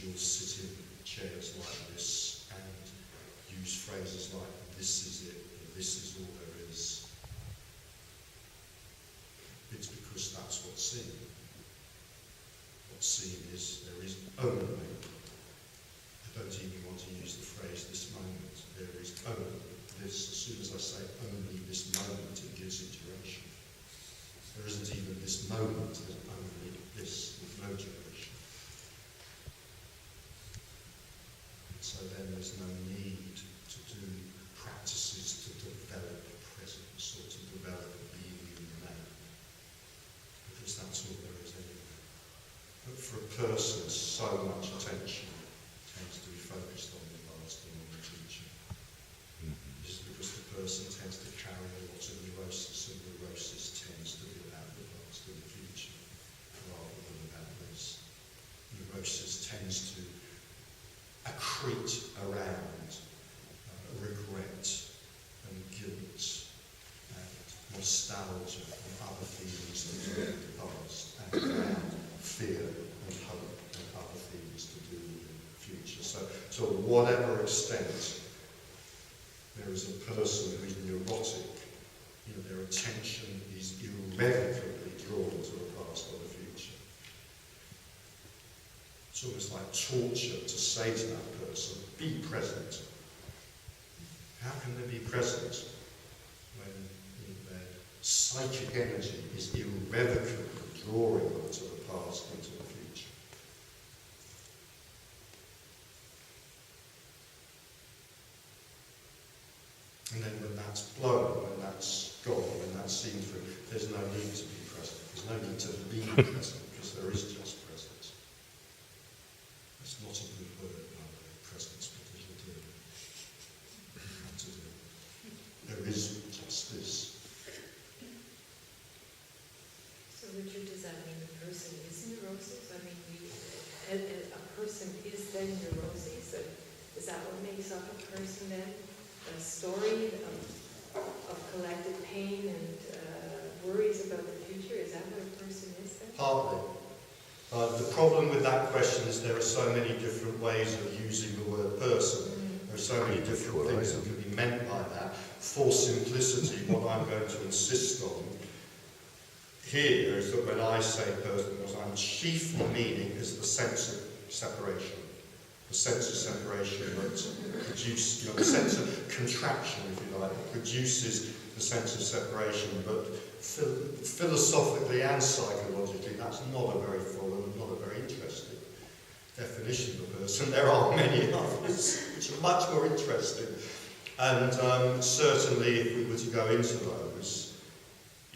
individuals sit in chairs like this and use phrases like, this is it, or this is all there is. It's because that's what's seen. What's seen is there is only, I don't even want to use the phrase this moment, there is only this. As soon as I say only this moment, it gives it duration. There isn't even this moment, there's only this, with no duration. So then there's no need to do practices to develop presence or to develop being in the now, because that's all there is anyway. But for a person, so much attention tends to be focused on the past and on the future. Just because the person tends to carry a lot of neurosis, and neurosis tends to be about the past and the future rather than about this. Neurosis tends to accrete around regret and guilt and nostalgia and other feelings to do with the past, and around fear and hope and other things to do with the future. So to whatever extent there is a person who is neurotic, their attention is irrevocably drawn to the past or the future. It's almost like torture to say to that person, be present. How can they be present when their psychic energy is irrevocably drawing them to the past and to the future? And then when that's blown, when that's gone, when that's seen through, there's no need to be present. There's no need to be present, because there is just presence. It's not a good word, by the way, presence, but it'll do. Not to do. There is just this. So Richard, does that mean the person is neurosis? I mean, a person is then neurosis? Is that what makes up a person then? A story of collected pain and worries about the future? Is that what a person is then? Partly. The problem with that question is there are so many different ways of using the word person. There are so many different things that can be meant by that. For simplicity, what I'm going to insist on here is that when I say person, what I'm chiefly meaning is the sense of separation. The sense of separation that produces, the sense of contraction, if you like, that produces the sense of separation, but philosophically and psychologically, that's not a very full and not a very interesting definition of a person. There are many others which are much more interesting. And certainly, if we were to go into those,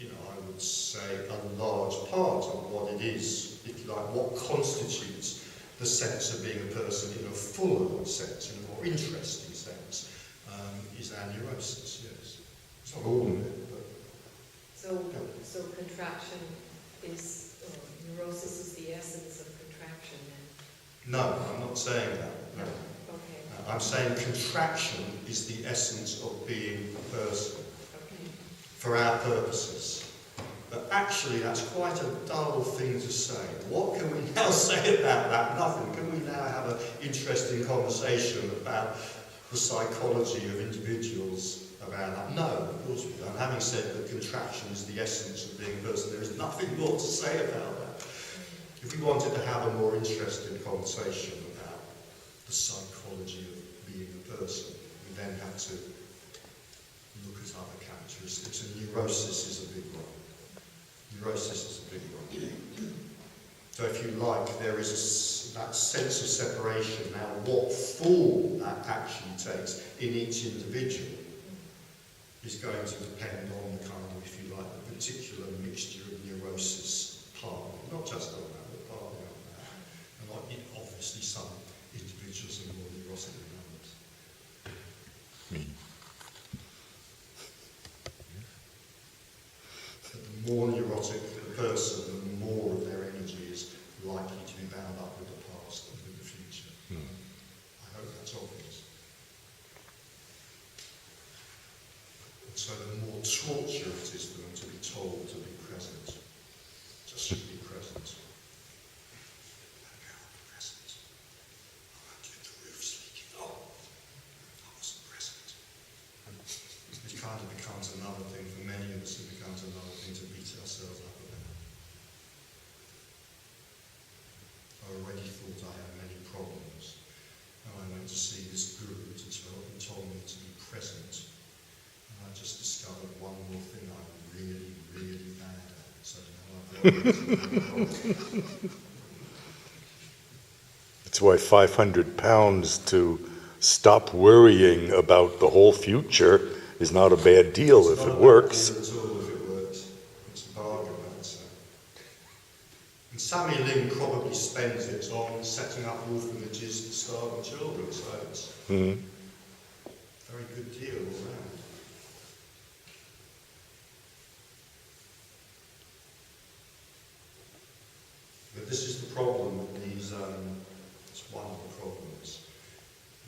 I would say a large part of what it is, if you like, what constitutes the sense of being a person in a fuller sense, in a more interesting sense, is our neurosis, yes. It's not all of it, but... So contraction is, neurosis is the essence of contraction then? No, I'm not saying that, no. Okay. I'm saying contraction is the essence of being a person, for our purposes. But actually, that's quite a dull thing to say. What can we now say about that? Nothing. Can we now have an interesting conversation about the psychology of individuals about that? No, of course we don't. Having said that contraction is the essence of being a person, there is nothing more to say about that. If we wanted to have a more interesting conversation about the psychology of being a person, we then have to look at other characteristics, and neurosis is a big one. Neurosis is a big one. So if you like, there is that sense of separation. Now, what form that actually takes in each individual is going to depend on the kind of, if you like, the particular mixture of neurosis partly. Not just on that, but partly on that. And obviously some individuals are more neurotic than others. But the more neurotic the person, the more of their energy is likely to be bound up with the past and with the future. I hope that's obvious. And so the more torture it is for them to be told to be present, just to be present. Present. I already thought I had many problems. And I went to see this guru to tell him, told me to be present. And I just discovered one more thing I'm really, really bad at. So now I've got problems. That's why 500 pounds to stop worrying about the whole future is not a bad deal if it works. It's not a bad deal at all if it works. It's a bargain, I'd say. And Sammy Lin probably spends it on setting up orphanages for starving children, so it's a very good deal all round. But this is the problem with these, it's one of the problems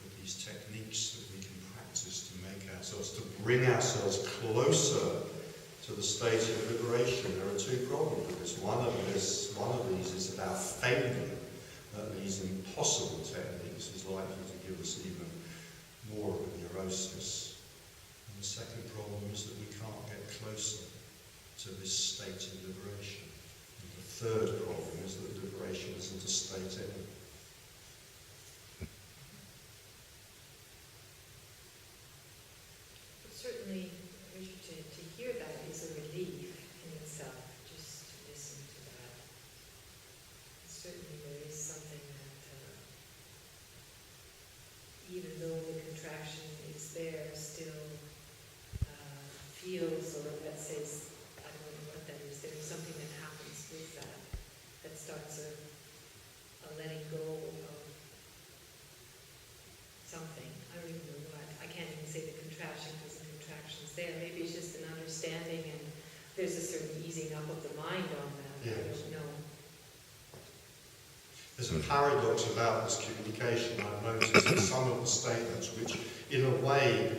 with these techniques that we can practice to make ourselves, to bring ourselves closer to the state of liberation. There are two problems with this. One of these is about failing at these impossible techniques is likely to give us even more of a neurosis. And the second problem is that we can't get closer to this state of liberation. And the third problem is that liberation isn't a state anyway. Certainly, Richard, to hear that is a relief in itself, just to listen to that. Certainly there is something that, even though the contraction is there, still feels, or that says, I don't know what that is, there's something that happens with that, that starts a letting go of something. I don't even know what. I can't even say the contraction because the contraction's there. Maybe it's just an understanding and there's a certain easing up of the mind on that. Yes. I don't know. There's a paradox about this communication. I've noticed in some of the statements which, in a way,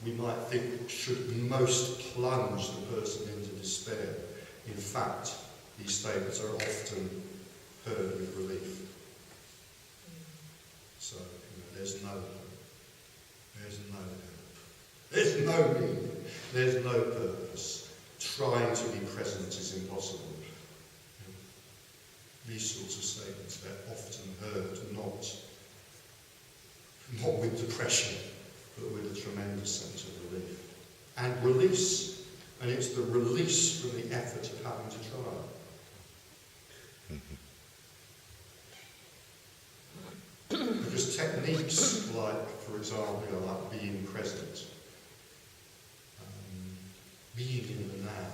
we might think should most plunge the person into despair. In fact, these statements are often heard with relief. So, there's no hope. There's no help. There's no meaning. There's no purpose. Trying to be present is impossible. These sorts of statements, they're often heard not with depression, but with a tremendous sense of relief. And release. And it's the release from the effort of having to try. Because techniques like, for example, like being present, being in the now,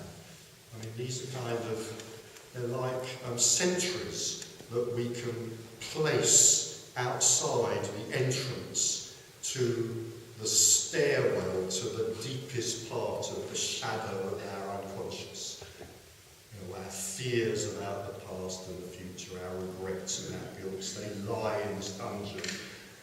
I mean, these are kind of, they're like sentries that we can place outside the entrance to the stairwell to the deepest part of the shadow of our unconscious. Our fears about the past and the future, our regrets and our guilt, they lie in this dungeon.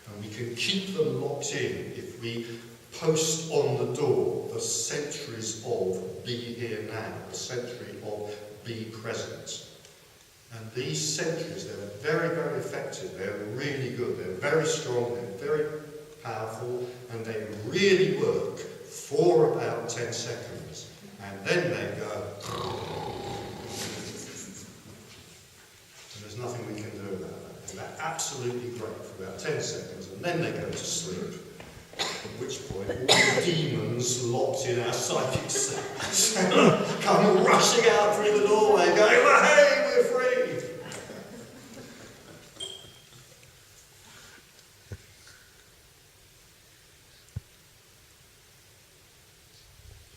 And we can keep them locked in if we post on the door the sentries of be here now, the sentry of be present. And these sentries, they're very, very effective, they're really good, they're very strong, they're very powerful, and they really work for about 10 seconds. And then they go, and there's nothing we can do about that. And they're absolutely great for about 10 seconds, and then they go to sleep. At which point, all the demons locked in our psychic cells come rushing out through the